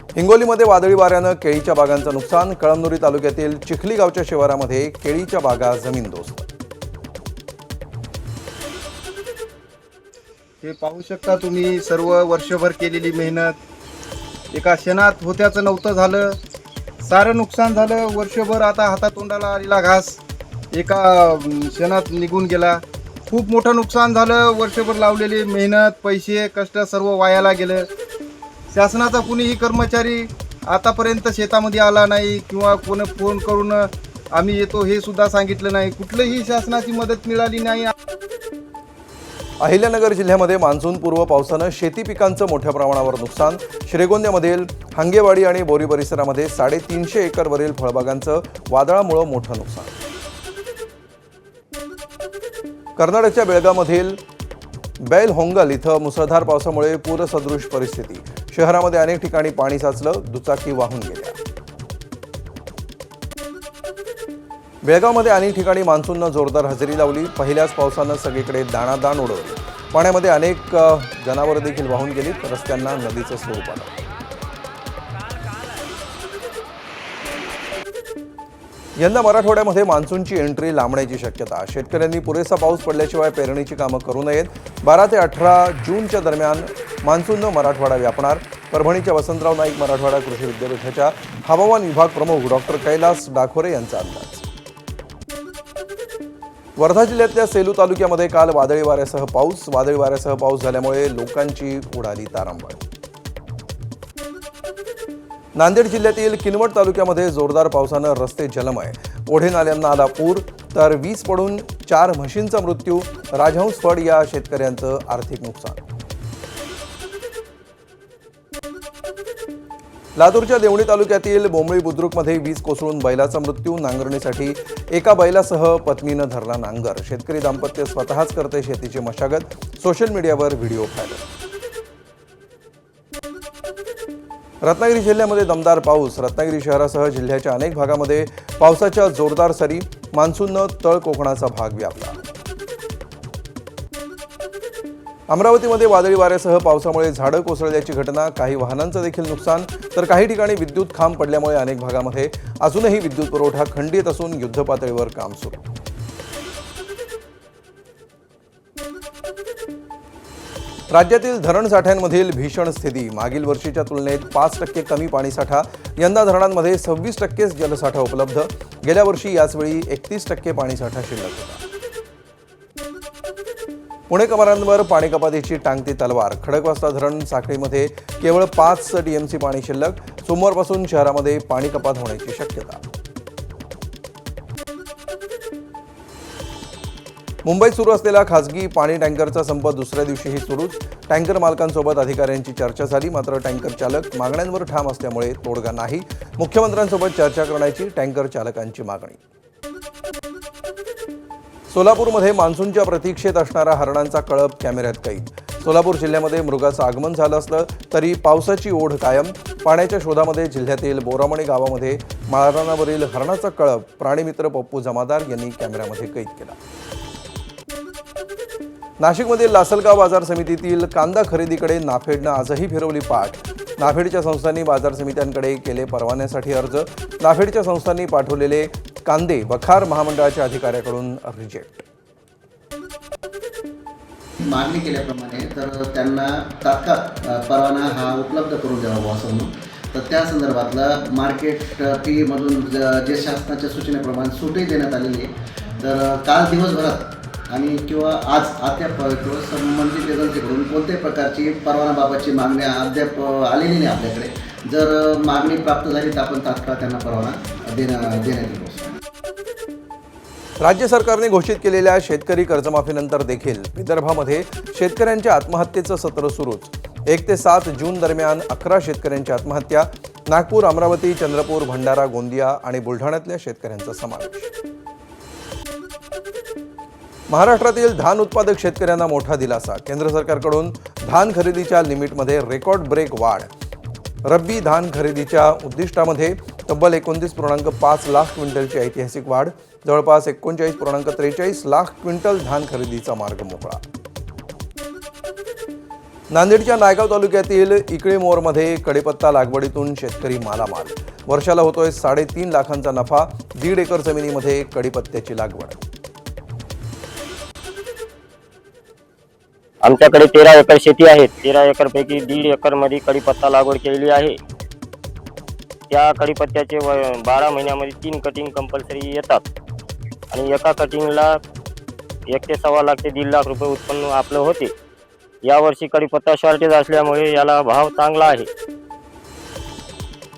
हिंगोलीमध्ये वादळी वाऱ्यानं केळीच्या बागांचं नुकसान। कळमनुरी तालुक्यातील चिखली गावच्या शिवारामध्ये केळीच्या बागा जमीनदोस्त। हे पाहू शकता तुम्ही, सर्व वर्षभर केलेली मेहनत एका क्षणात होत्याचं नव्हतं झालं। सारं नुकसान झालं वर्षभर। आता हातातोंडाला आलेला घास एका क्षणात निघून गेला। खूप मोठं नुकसान झालं। वर्षभर लावलेली मेहनत, पैसे, कष्ट सर्व वायाला गेलं। शासनाचा कुणीही कर्मचारी आतापर्यंत शेतामध्ये आला नाही किंवा कोण फोन करून आम्ही येतो हे सुद्धा सांगितलं नाही। कुठलीही शासनाची मदत मिळाली नाही। अहिल्यानगर जिल्ह्यामध्ये मान्सूनपूर्व पावसानं शेती पिकांचं मोठ्या प्रमाणावर नुकसान। श्रीगोंद्यामधील हांगेवाडी आणि बोरी परिसरामध्ये 350 एकरवरील फळबागांचं वादळामुळे मोठं नुकसान। कर्नाटकच्या बेळगावमधील बैलहोंगल इथं मुसळधार पावसामुळे पूरसदृश परिस्थिती। शहरामध्ये अनेक ठिकाणी पाणी साचलं, दुचाकी वाहून गेल्या। बेळगावमध्ये अनेक ठिकाणी मान्सूननं जोरदार हजेरी लावली। पहिल्याच पावसानं सगळीकडे दाणादाण उडवली। पाण्यामध्ये अनेक जनावरं देखील वाहून गेली, तर रस्त्यांना नदीचं स्वरूप आलं। यंदा मराठवाड्यामध्ये मान्सूनची एंट्री लांबण्याची शक्यता। शेतकऱ्यांनी पुरेसा पाऊस पडल्याशिवाय पेरणीची कामं करू नयेत। 12 ते 18 जूनच्या दरम्यान मान्सूननं मराठवाडा व्यापणार। परभणीच्या वसंतराव नाईक मराठवाडा कृषी विद्यापीठाच्या हवामान विभाग प्रमुख डॉक्टर कैलास डाखोरे यांचा अंदाज। वर्धा जिल्ह्यातल्या सेलू तालुक्यामध्ये काल वादळी वाऱ्यासह पाऊस झाल्यामुळे लोकांची उडाली तारांबळ। नांदेड जिल्ह्यातील किनवट तालुक्यामध्ये जोरदार पावसानं रस्ते जलमय। ओढे नाल्यांना आला पूर, तर वीज पडून 4 म्हशींचा मृत्यू। राजहंस फड या शेतकऱ्यांचं आर्थिक नुकसान। लातूरच्या देवणी तालुक्यातील बोंबळी बुद्रुकमध्ये वीज कोसळून बैलाचा मृत्यू। नांगरणीसाठी एका बैलासह पत्नीनं धरला नांगर। शेतकरी दाम्पत्य स्वतःच करते शेतीची मशागत। सोशल मीडियावर व्हिडिओ व्हायरल। रत्नागिरी जिल्ह्यामध्ये दमदार पाऊस। रत्नागिरी शहरासह जिल्ह्याच्या अनेक भागामध्ये पावसाच्या जोरदार सरी। मान्सूननं तळ कोकणाचा भाग व्यापला। अमरावतीमध्ये वादळी वाऱ्यासह पावसामुळे झाडं कोसळल्याची घटना। काही वाहनांचं देखील नुकसान, तर काही ठिकाणी विद्युत खांब पडल्यामुळे अनेक भागामध्ये अजूनही विद्युत पुरवठा खंडित असून युद्धपातळीवर काम सुरू। राज्यातील धरणसाठ्यांमधील भीषण स्थिती। मागील वर्षीच्या तुलनेत 5% कमी पाणीसाठा। यंदा धरणांमध्ये 26% जलसाठा उपलब्ध। गेल्या वर्षी याचवेळी 31% पाणीसाठा शिल्लक होता। पुणेकरांवर पाणी कपातीची टांगती तलवार। खडकवासला धरण साखळीमध्ये केवळ 5 टीएमसी पाणी शिल्लक। सोमवारपासून शहरामध्ये पाणी कपात होण्याची शक्यता। मुंबईत सुरू असलेला खासगी पाणी टँकरचा संप दुसऱ्या दिवशीही सुरूच। टँकर मालकांसोबत अधिकाऱ्यांची चर्चा झाली, मात्र टँकर चालक मागण्यांवर ठाम असल्यामुळे तोडगा नाही। मुख्यमंत्र्यांसोबत चर्चा करण्याची टँकर चालकांची मागणी। सोलापूरमध्ये मान्सूनच्या प्रतीक्षेत असणारा हरणांचा कळप कॅमेऱ्यात कैद। सोलापूर जिल्ह्यामध्ये मृगाचं आगमन झालं असलं तरी पावसाची ओढ कायम। पाण्याच्या शोधामध्ये जिल्ह्यातील बोरामणी गावामध्ये माळरानावरील हरणाचा कळप प्राणीमित्र पप्पू जमादार यांनी कॅमेऱ्यामध्ये कैद केला। नाशिकमधील लासलगाव बाजार समितीतील कांदा खरेदीकडे नाफेडनं आजही फिरवली पाठ। नाफेडच्या संस्थांनी बाजार समित्यांकडे केले परवान्यासाठी अर्ज। नाफेडच्या संस्थांनी पाठवलेले कांदे वखार महामंडळाच्या अधिकाऱ्याकडून रिजेक्ट। मागणी केल्याप्रमाणे तर त्यांना तात्काळ परवाना हा उपलब्ध करून द्यावा असं म्हणून, तर त्या संदर्भातला मार्केट फीमधून जे शासनाच्या सूचनेप्रमाणे सूटही देण्यात आलेली आहे। तर काल दिवसभरात आणि किंवा आज अद्याप किंवा संबंधित एजन्सीकडून कोणत्याही प्रकारची परवानाबाबतची मागणी अद्याप आलेली नाही आपल्याकडे। जर मागणी प्राप्त झाली तर आपण तात्काळ त्यांना परवाना देण्यात येईल। राज्य सरकारने घोषित केलेल्या शेतकरी कर्जमाफीनंतर देखील विदर्भामध्ये शेतकऱ्यांच्या आत्महत्येचं सत्र सुरूच। 1 ते 7 जून दरम्यान 11 शेतकऱ्यांच्या आत्महत्या। नागपूर, अमरावती, चंद्रपूर, भंडारा, गोंदिया आणि बुलढाण्यातल्या शेतकऱ्यांचा समावेश। महाराष्ट्रातील धान उत्पादक शेतकऱ्यांना मोठा दिलासा। केंद्र सरकारकडून धान खरेदीच्या लिमिटमध्ये रेकॉर्ड ब्रेक वाढ। रब्बी धान खरेदीच्या उद्दिष्टामध्ये तब्बल 29.5 लाख क्विंटलची ऐतिहासिक वाढ। जवळपास 39.43 लाख क्विंटल धान खरेदीचा मार्ग मोकळा। नांदेडच्या नायगाव तालुक्यातील इकळीमोरमध्ये कडीपत्ता लागवडीतून शेतकरी मालामाल. वर्षाला होतोय 3.5 लाखांचा नफा. 1.5 एकर जमिनीमध्ये कडीपत्त्याची लागवड. आमच्याकडे 13 एकर शेती आहे. 13 एकरपैकी 1.5 एकरमध्ये कडीपत्ता लागवड केलेली आहे. त्या कडीपत्त्याचे 12 महिन्यामध्ये 3 कटिंग कंपल्सरी येतात आणि एका कटिंगला 1 ते 1.25 लाख ते 1.5 लाख रुपये उत्पन्न आपलं होते. यावर्षी कडीपत्ता शॉर्टेज असल्यामुळे याला भाव चांगला आहे.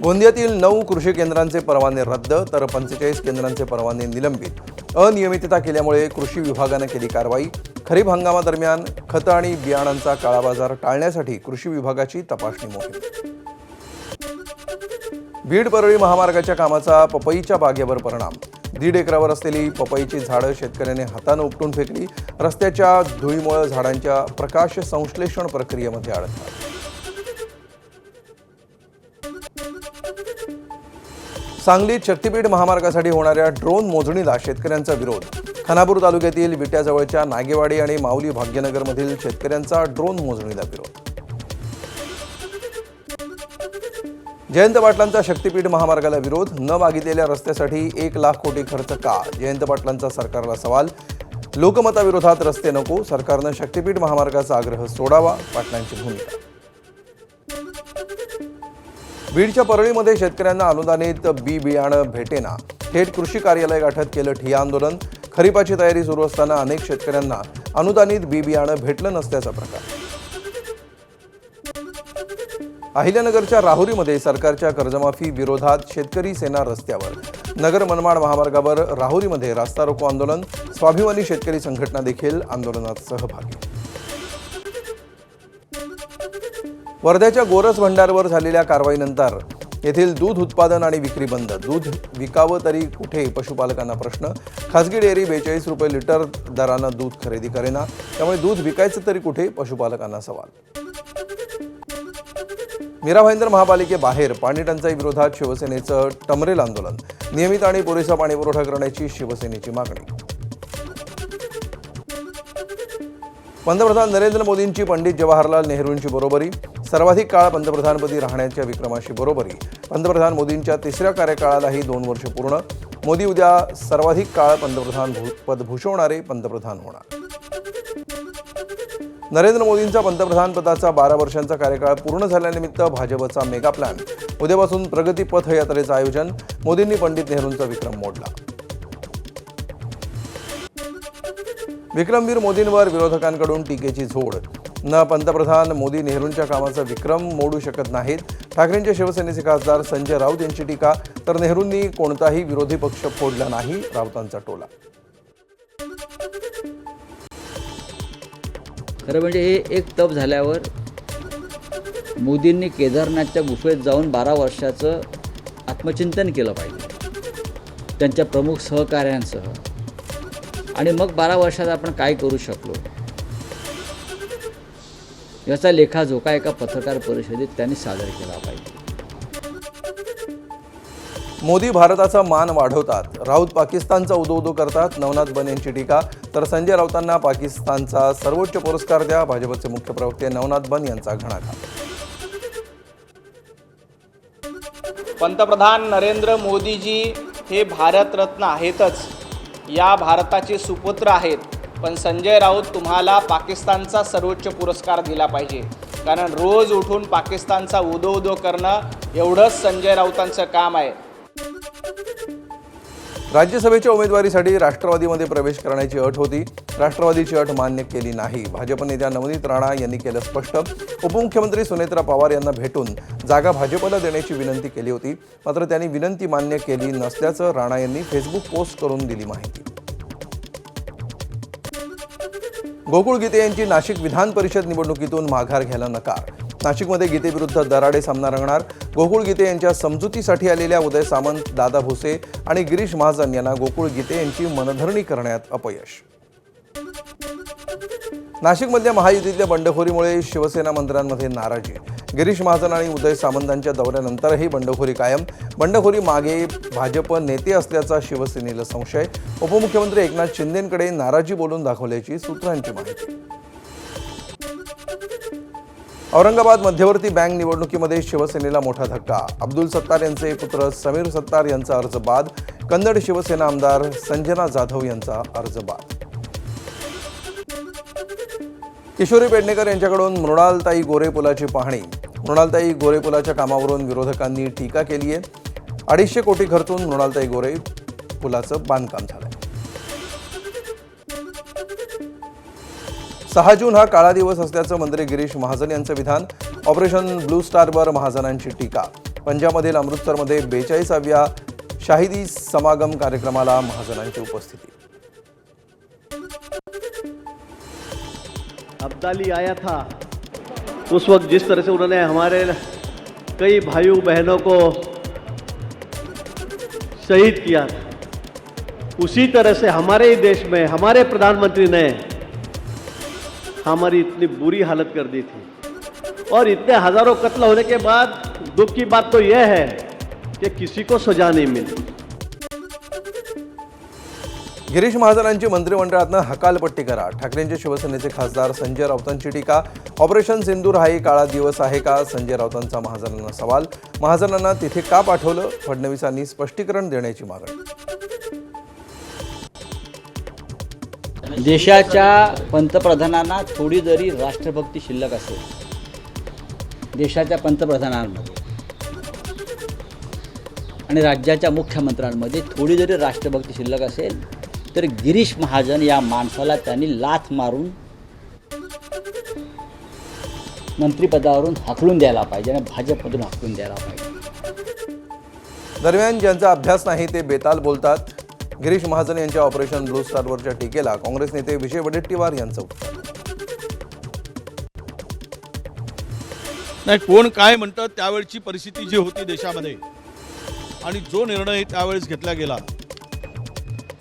गोंदियातील 9 कृषी केंद्रांचे परवाने रद्द तर 45 केंद्रांचे परवाने निलंबित. अनियमितता केल्यामुळे कृषी विभागाने केली कारवाई. खरीप हंगामादरम्यान खतं आणि बियाणांचा काळाबाजार टाळण्यासाठी कृषी विभागाची तपासणी मोहीम. बीड परळी महामार्गाच्या कामाचा पपईच्या बागेवर परिणाम. 1.5 एकरावर असलेली पपईची झाडं शेतकऱ्याने हाताने उपटून फेकली. रस्त्याच्या धुळीमुळे झाडांच्या प्रकाश संश्लेषण प्रक्रियेमध्ये अडथळा. सांगलीत शक्तीपीठ महामार्गासाठी होणाऱ्या ड्रोन मोजणीला शेतकऱ्यांचा विरोध. खानापूर तालुक्यातील विट्याजवळच्या नागेवाडी आणि माऊली भाग्यनगरमधील शेतकऱ्यांचा ड्रोन मोजणीला विरोध. जयंत पाटलांचा शक्तीपीठ महामार्गाला विरोध. न मागितलेल्या रस्त्यासाठी 1 लाख कोटी खर्च का? जयंत पाटलांचा सरकारला सवाल. लोकमताविरोधात रस्ते नको, सरकारनं शक्तीपीठ महामार्गाचा आग्रह सोडावा, पाटलांची भूमिका. बीडच्या परळीमध्ये शेतकऱ्यांना अनुदानित बी बियाणं भेटेना. थेट कृषी कार्यालय गाठत केलं ठिय्या आंदोलन. खरीपाची तयारी सुरू असताना अनेक शेतकऱ्यांना अनुदानित बी बियाणं भेटलं नसल्याचा प्रकार. अहिल्यानगरच्या राहुरीमध्ये सरकारच्या कर्जमाफी विरोधात शेतकरी सेना रस्त्यावर. नगर मनमाड महामार्गावर राहुरीमध्ये रास्ता रोको आंदोलन. स्वाभिमानी शेतकरी संघटना देखील आंदोलनात सहभागी. वर्ध्याच्या गोरस भंडारवर झालेल्या कारवाईनंतर येथील दूध उत्पादन आणि विक्री बंद. दूध विकावं तरी कुठे, पशुपालकांना प्रश्न. खासगी डेअरी 42 रुपये लिटर दरानं दूध खरेदी करेना, त्यामुळे दूध विकायचं तरी कुठे, पशुपालकांना सवाल. मीरा भाईंदर महापालिकेबाहेर पाणी टंचाई विरोधात शिवसेनेचं टमरेल आंदोलन. नियमित आणि पुरेसा पाणीपुरवठा करण्याची शिवसेनेची मागणी. पंतप्रधान नरेंद्र मोदींची पंडित जवाहरलाल नेहरूंची बरोबरी. सर्वाधिक काळ पंतप्रधानपदी राहण्याच्या विक्रमाशी बरोबरी. पंतप्रधान मोदींच्या 3ऱ्या कार्यकाळालाही 2 वर्ष पूर्ण. मोदी उद्या सर्वाधिक काळ पंतप्रधान पद भूषवणारे पंतप्रधान होणार. नरेंद्र मोदींचा पंतप्रधानपदाचा 12 वर्षांचा कार्यकाळ पूर्ण झाल्यानिमित्त भाजपचा मेगा प्लॅन. उद्यापासून प्रगती पथ यात्रेचं आयोजन. मोदींनी पंडित नेहरूंचा विक्रम मोडला. विक्रमवीर मोदींवर विरोधकांकडून टीकेची झोड. न पंतप्रधान मोदी नेहरूंच्या कामाचा विक्रम मोडू शकत नाहीत. ठाकरेंचे शिवसेनेचे खासदार संजय राऊत यांची टीका. तर नेहरूंनी कोणताही विरोधी पक्ष फोडला नाही, राऊतांचा टोला. खरं म्हणजे हे एक तप झाल्यावर मोदींनी केदारनाथच्या गुफेत जाऊन 12 वर्षाचं आत्मचिंतन केलं पाहिजे त्यांच्या प्रमुख सहकाऱ्यांसह. आणि मग 12 वर्षात आपण काय करू शकलो याचा लेखाजोखा एका पत्रकार परिषदेत त्यांनी सादर केला पाहिजे. मोदी भारताचा मान वाढवतात, राऊत पाकिस्तानचा उदो करतात, नवनाथ बन यांची टीका. तर संजय राऊतांना पाकिस्तानचा सर्वोच्च पुरस्कार द्या, भाजपचे मुख्य प्रवक्ते नवनाथ बन यांचा घणाघात. पंतप्रधान नरेंद्र मोदीजी हे भारतरत्न आहेतच, या भारताचे सुपुत्र आहेत. पण संजय राऊत तुम्हाला पाकिस्तानचा सर्वोच्च पुरस्कार दिला पाहिजे, कारण रोज उठून पाकिस्तानचा उदो करणं एवढंच संजय राऊतांचं काम आहे. राज्यसभेच्या उमेदवारीसाठी राष्ट्रवादीमध्ये प्रवेश करण्याची अट होती. राष्ट्रवादीची अट मान्य केली नाही. भाजप नेत्या नवनीत राणा यांनी केलं स्पष्ट. उपमुख्यमंत्री सुनेत्रा पवार यांना भेटून जागा भाजपला देण्याची विनंती केली होती, मात्र त्यांनी विनंती मान्य केली नसल्याचं राणा यांनी फेसबुक पोस्ट करून दिली माहिती. गोकुळ गीते यांची नाशिक विधान परिषद निवडणुकीतून माघार घ्यायला नकार. नाशिकमध्ये गीतेविरुद्ध दराडे सामना रंगणार. गोकुळ गीते यांच्या समजुतीसाठी आलेल्या उदय सामंत, दादा भुसे आणि गिरीश महाजन यांना गोकुळ गीते यांची मनधरणी करण्यात अपयश. नाशिकमधल्या महायुतीतल्या बंडखोरीमुळे शिवसेना मंत्र्यांमध्ये नाराजी. गिरीश महाजन आणि उदय सामंतांच्या दौऱ्यानंतरही बंडखोरी कायम. बंडखोरी मागे भाजप नेते असल्याचा शिवसेनेला संशय. उपमुख्यमंत्री एकनाथ शिंदेंकडे नाराजी बोलून दाखवल्याची सूत्रांची माहिती. औरंगाबाद मध्यवर्ती बँक निवडणुकीमध्ये शिवसेनेला मोठा धक्का. अब्दुल सत्तार यांचे पुत्र समीर सत्तार यांचा अर्ज बाद. कन्नड शिवसेना आमदार संजना जाधव यांचा अर्ज बाद. किशोरी पेडणेकर यांच्याकडून मृणालताई गोरे पुलाची पाहणी. मृणालताई गोरे पुलाच्या कामावरून विरोधकांनी टीका केली आहे. 250 कोटी खर्चून मृणालताई गोरे पुलाचं बांधकाम झालंय. 6 जून हा काळा दिवस असल्याचं मंत्री गिरीश महाजन यांचं विधान. ऑपरेशन ब्लू स्टारवर महाजनांची टीका. पंजाबमधील अमृतसरमध्ये 42व्या शाहिदी समागम कार्यक्रमाला महाजनांची उपस्थिती. अब्दाली आया था उस वक्त जिस तरह से उन्होंने हमारे कई भाइयों बहनों को शहीद किया था, उसी तरह से हमारे ही देश में हमारे प्रधानमंत्री ने हमारी इतनी बुरी हालत कर दी थी। और इतने हजारों कत्ल होने के बाद दुख की बात तो यह है कि किसी को सजा नहीं मिली। गिरीश महाजनांची मंत्रिमंडळातनं हकालपट्टी करा. ठाकरेंचे शिवसेनेचे खासदार संजय राऊतांची टीका. ऑपरेशन सिंदूर हाही काळा दिवस आहे का? संजय राऊतांचा महाजनांना सवाल. महाजनांना तिथे का पाठवलं? फडणवीसांनी स्पष्टीकरण देण्याची मागणी. देशाच्या पंतप्रधानांना थोडी जरी राष्ट्रभक्ती शिल्लक असेल, देशाच्या पंतप्रधानांमध्ये आणि राज्याच्या मुख्यमंत्र्यांमध्ये थोडी जरी राष्ट्रभक्ती शिल्लक असेल, तर गिरीश महाजन या माणसाला त्यांनी लाथ मारून मंत्रिपदावरून हाकलून द्यायला पाहिजे आणि भाजपमधून हाकलून द्यायला पाहिजे. दरम्यान ज्यांचा अभ्यास नाही ते बेताल बोलतात. गिरीश महाजन यांच्या ऑपरेशन ब्लू स्टारवरच्या टीकेला काँग्रेस नेते विजय वडेट्टीवार यांचं उत्तर. नाही, कोण काय म्हणतं त्यावेळची परिस्थिती जी होती देशामध्ये आणि जो निर्णय त्यावेळेस घेतला गेला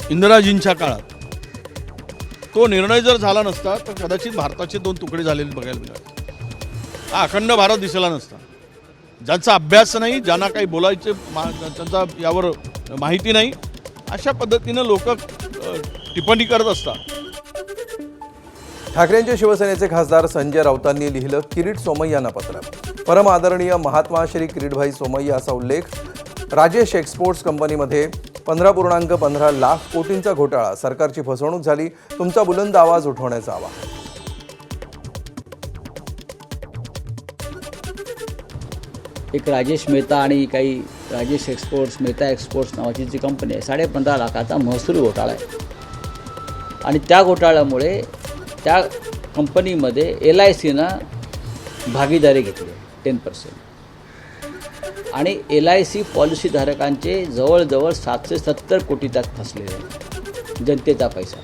इंदिराजींच्या काळात, तो निर्णय जर झाला नसता तर कदाचित भारताचे 2 तुकडे झालेले बघायला मिळाले. हा अखंड भारत दिसला नसता. ज्यांचा अभ्यास नाही, ज्यांना काही बोलायचे त्यांचा यावर माहिती नाही, अशा पद्धतीनं लोक टिप्पणी करत असतात. ठाकरेंचे शिवसेनेचे खासदार संजय राऊतांनी लिहिलं किरीट सोमय्यांना पत्र. परम आदरणीय महात्मा श्री किरीटभाई सोमय्या असा उल्लेख. राजेश एक्सपोर्ट्स कंपनीमध्ये 15.15 लाख कोटींचा घोटाळा. सरकारची फसवणूक झाली. तुमचा बुलंद आवाज उठवण्याचा आवाहन. एक राजेश मेहता आणि काही राजेश एक्सपोर्ट्स, मेहता एक्सपोर्ट्स नावाची जी कंपनी आहे, 15.5 लाखाचा महसूल घोटाळा आहे. आणि त्या घोटाळ्यामुळे त्या कंपनीमध्ये LICनं भागीदारी घेतली 10%. आणि LIC पॉलिसीधारकांचे जवळजवळ 770 कोटी त्यात फसलेले आहे, जनतेचा पैसा.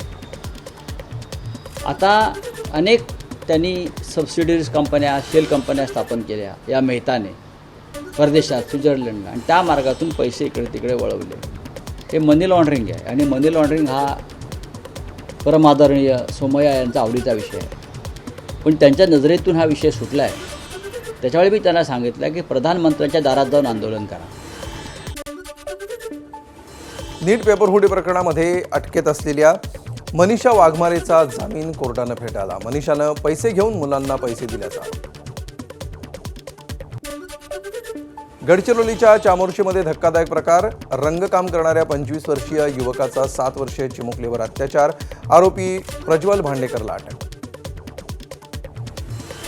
आता अनेक त्यांनी सबसिडियरीज कंपन्या, शेल कंपन्या स्थापन केल्या या मेहताने परदेशात, स्वित्झर्लंड, आणि त्या मार्गातून पैसे इकडे तिकडे वळवले. हे मनी लॉन्ड्रिंग आहे. आणि मनी लॉन्ड्रिंग हा परमादरणीय सोमय्या यांचा आवडीचा विषय आहे. पण त्यांच्या नजरेतून हा विषय सुटला आहे. त्याच्यावेळी मी त्यांना सांगितलं की प्रधानमंत्र्यांच्या दारात जाऊन आंदोलन करा. नीट पेपर फुटी प्रकरणामध्ये अटकेत असलेल्या मनीषा वाघमारेचा जामीन कोर्टानं फेटाळला. मनीषानं पैसे घेऊन मुलांना पैसे दिल्याचा आरोप. गडचिरोलीच्या चामोर्शीमध्ये धक्कादायक प्रकार. रंगकाम करणाऱ्या 25 वर्षीय युवकाचा 7 वर्षीय चिमुकलीवर अत्याचार. आरोपी प्रज्वल भांडेकरला अटक.